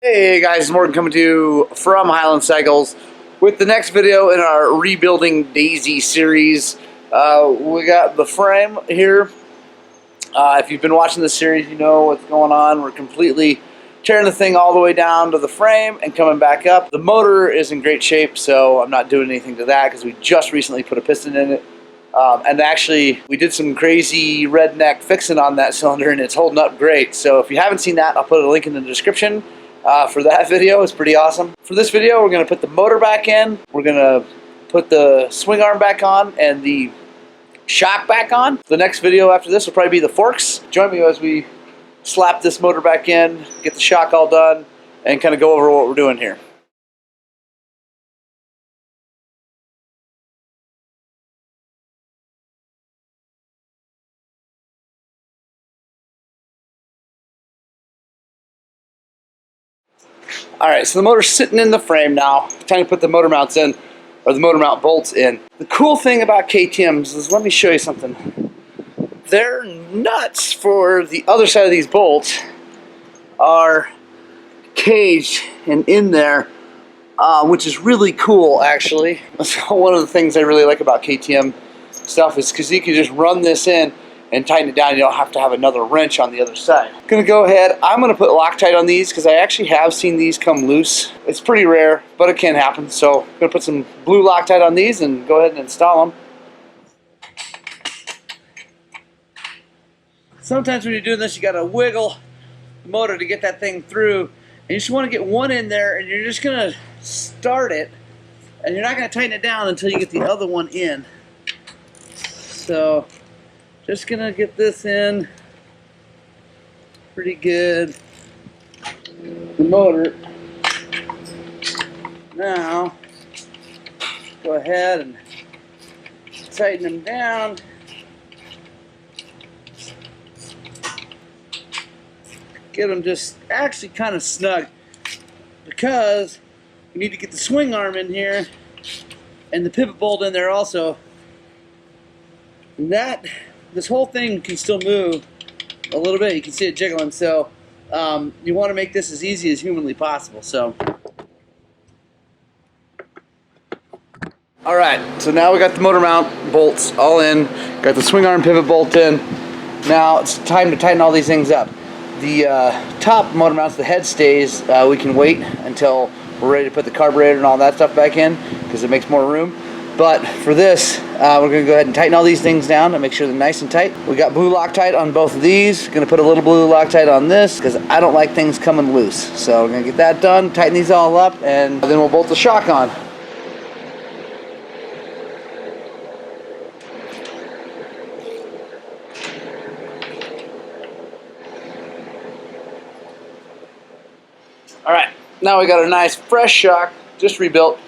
Hey guys, Morgan coming to you from Highland Cycles with the next video in our Rebuilding Daisy series. We got the frame here. If you've been watching this series, you know what's going on. We're completely tearing the thing all the way down to the frame and coming back up. The motor is in great shape, so I'm not doing anything to that because we just recently put a piston in it. And actually, we did some crazy redneck fixing on that cylinder and it's holding up great. So if you haven't seen that, I'll put a link in the description. For that video. It's pretty awesome. For this video, we're going to put the motor back in, we're going to put the swing arm back on, and the shock back on. The next video after this will probably be the forks. Join me as we slap this motor back in, get the shock all done, and kind of go over what we're doing here. Alright, so the motor's sitting in the frame now. Time to put the motor mounts in, or the motor mount bolts in. The cool thing about KTM's is, let me show you something. Their nuts for the other side of these bolts are caged and in there, which is really cool actually. That's one of the things I really like about KTM stuff, is because you can just run this in and tighten it down. You don't have to have another wrench on the other side. I'm gonna go ahead, I'm gonna put Loctite on these because I actually have seen these come loose. It's pretty rare, but it can happen. So I'm gonna put some blue Loctite on these and go ahead and install them. Sometimes when you're doing this, you gotta wiggle the motor to get that thing through. And you just wanna get one in there and you're just gonna start it, and you're not gonna tighten it down until you get the other one in. So just gonna get this in pretty good. The motor. Now, go ahead and tighten them down. Get them just actually kind of snug, because you need to get the swing arm in here and the pivot bolt in there also. And this whole thing can still move a little bit. You can see it jiggling. So you want to make this as easy as humanly possible. So, all right. So now we got the motor mount bolts all in. Got the swing arm pivot bolt in. Now it's time to tighten all these things up. The top motor mounts, the head stays. We can wait until we're ready to put the carburetor and all that stuff back in because it makes more room. But for this, we're going to go ahead and tighten all these things down and make sure they're nice and tight. We got blue Loctite on both of these. Going to put a little blue Loctite on this because I don't like things coming loose. So we're going to get that done, tighten these all up, and then we'll bolt the shock on. Alright, now we got a nice fresh shock, just rebuilt.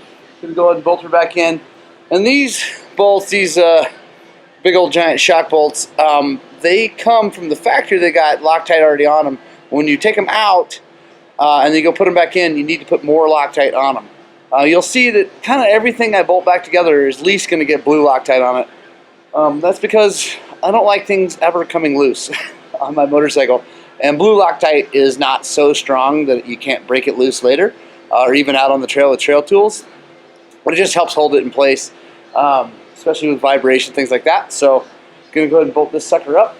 Going to go ahead and bolt her back in. And these bolts, these big old giant shock bolts, they come from the factory. They got Loctite already on them. When you take them out and then you go put them back in, you need to put more Loctite on them. You'll see that kind of everything I bolt back together is at least going to get blue Loctite on it. That's because I don't like things ever coming loose on my motorcycle. And blue Loctite is not so strong that you can't break it loose later, or even out on the trail with trail tools. But it just helps hold it in place, especially with vibration, things like that. So I'm going to go ahead and bolt this sucker up.